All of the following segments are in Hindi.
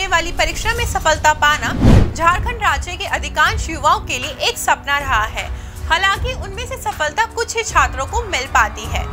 वाली परीक्षा में सफलता पाना झारखंड राज्य के अधिकांश युवाओं के लिए एक सपना रहा है। हालांकि उनमें से सफलता कुछ ही छात्रों को मिल पाती है।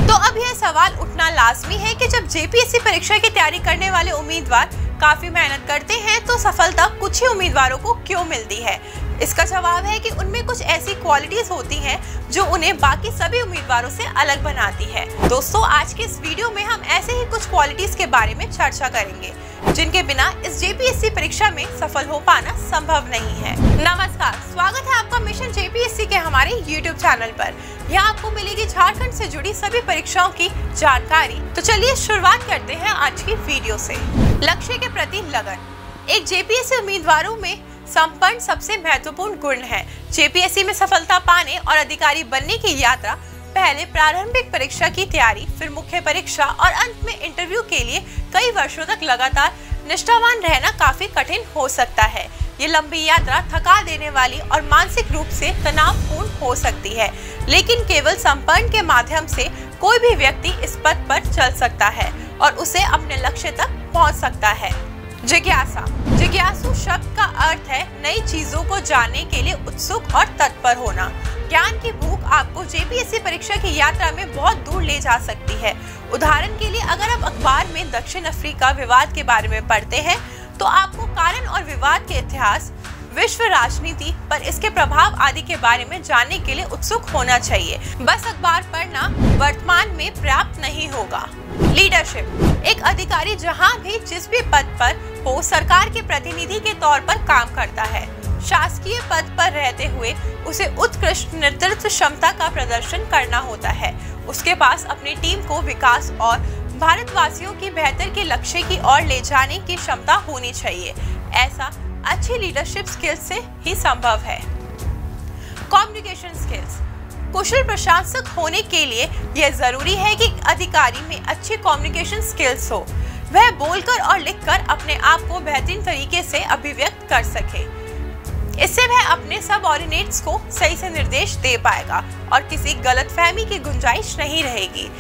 तो अब यह सवाल उठना लाजमी है कि जब जेपीएससी परीक्षा की तैयारी करने वाले उम्मीदवार काफी मेहनत करते हैं तो सफलता कुछ ही उम्मीदवारों को क्यों मिलती है। इसका जवाब है कि उनमें कुछ ऐसी क्वालिटीज होती हैं जो उन्हें बाकी सभी उम्मीदवारों से अलग बनाती है। दोस्तों, आज के इस वीडियो में हम ऐसे ही कुछ क्वालिटीज के बारे में चर्चा करेंगे जिनके बिना इस जेपीएससी परीक्षा में सफल हो पाना संभव नहीं है। नमस्कार, स्वागत है आपका मिशन जेपीएससी के हमारे यूट्यूब चैनल पर। यहाँ आपको मिलेगी झारखंड से जुड़ी सभी परीक्षाओं की जानकारी। तो चलिए शुरुआत करते हैं आज की वीडियो से। लक्ष्य के प्रति लगन एक जेपीएससी उम्मीदवारों में संपन्न सबसे महत्वपूर्ण गुण है। जेपीएससी में सफलता पाने और अधिकारी बनने की यात्रा पहले प्रारंभिक परीक्षा की तैयारी, फिर मुख्य परीक्षा और अंत में इंटरव्यू के लिए कई वर्षों तक लगातार निष्ठावान रहना काफी कठिन हो सकता है। ये लंबी यात्रा थका देने वाली और मानसिक रूप से तनावपूर्ण हो सकती है, लेकिन केवल संपन्न के माध्यम से कोई भी व्यक्ति इस पथ पर चल सकता है और उसे अपने लक्ष्य तक पहुंच सकता है। जिज्ञासा। जिज्ञासु शब्द का अर्थ है नई चीजों को जानने के लिए उत्सुक और तत्पर होना। ज्ञान की भूख आपको जेपीएससी परीक्षा की यात्रा में बहुत दूर ले जा सकती है। उदाहरण के लिए, अगर आप अखबार में दक्षिण अफ्रीका विवाद के बारे में पढ़ते हैं तो आपको कारण और विवाद के इतिहास, विश्व राजनीति पर इसके प्रभाव आदि के बारे में जानने के लिए उत्सुक होना चाहिए। बस अखबार पढ़ना वर्तमान में पर्याप्त नहीं होगा। लीडरशिप। एक अधिकारी जहां भी जिस भी पद पर हो सरकार के प्रतिनिधि के तौर पर काम करता है। शासकीय पद पर रहते हुए उसे उत्कृष्ट नेतृत्व क्षमता का प्रदर्शन करना होता है। उसके पास अपनी टीम को विकास और भारतवासियों की बेहतर के लक्ष्य की ओर ले जाने की क्षमता होनी चाहिए। ऐसा अच्छी लीडरशिप स्किल्स से ही संभव है। Communication skills. कुशल प्रशासक होने के लिए यह जरूरी है कि अधिकारी में अच्छी कम्युनिकेशन स्किल्स हो। वह बोलकर और लिखकर अपने आप को बेहतरीन तरीके से अभिव्यक्त कर सके। इससे वह अपने सबऑर्डिनेट्स को सही से निर्देश दे पाएगा और किसी गलतफहमी की गुंजाइश नहीं रहेगी।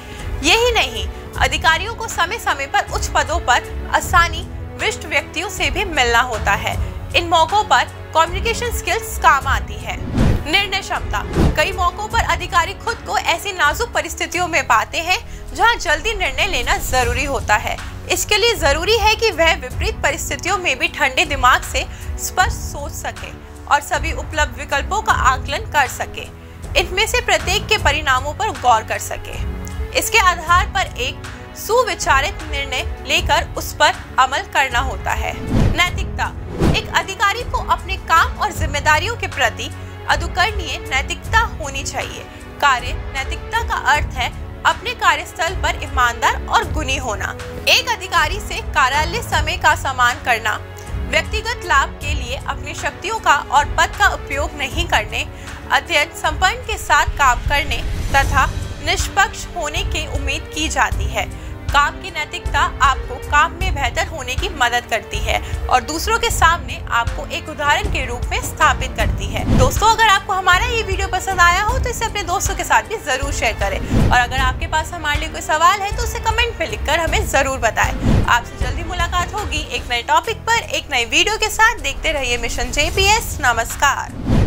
यही नहीं, अधिकारियों को समय समय पर उच्च पदों पर आसानी विशिष्ट व्यक्तियों से भी मिलना होता है। इन मौकों पर कम्युनिकेशन स्किल्स काम आती है। निर्णय क्षमता। कई मौकों पर अधिकारी खुद को ऐसी नाजुक परिस्थितियों में पाते हैं जहां जल्दी निर्णय लेना जरूरी होता है। इसके लिए जरूरी है कि वह विपरीत परिस्थितियों में भी ठंडे दिमाग से स्पष्ट सोच सके और सभी उपलब्ध विकल्पों का आकलन कर सके। इनमें से प्रत्येक के परिणामों पर गौर कर सके। इसके आधार पर एक सुविचारित निर्णय लेकर उस पर अमल करना होता है। नैतिकता। एक अधिकारी को अपने काम और जिम्मेदारियों के प्रति अनुकरणीय नैतिकता होनी चाहिए। कार्य नैतिकता का अर्थ है अपने कार्यस्थल पर ईमानदार और गुणी होना। एक अधिकारी से कार्यालय समय का सम्मान करना, व्यक्तिगत लाभ के लिए अपनी शक्तियों का और पद का उपयोग नहीं करने, अत्यंत संपन्न के साथ काम करने तथा निष्पक्ष होने की उम्मीद की जाती है। काम की नैतिकता आपको काम में बेहतर होने की मदद करती है और दूसरों के सामने आपको एक उदाहरण के रूप में स्थापित करती है। दोस्तों, अगर आपको हमारा ये वीडियो पसंद आया हो तो इसे अपने दोस्तों के साथ भी जरूर शेयर करें और अगर आपके पास हमारे लिए कोई सवाल है तो उसे कमेंट में लिखकर हमें जरूर बताएं। आपसे जल्दी मुलाकात होगी एक नए टॉपिक पर एक नई वीडियो के साथ। देखते रहिए मिशन जेपीएस। नमस्कार।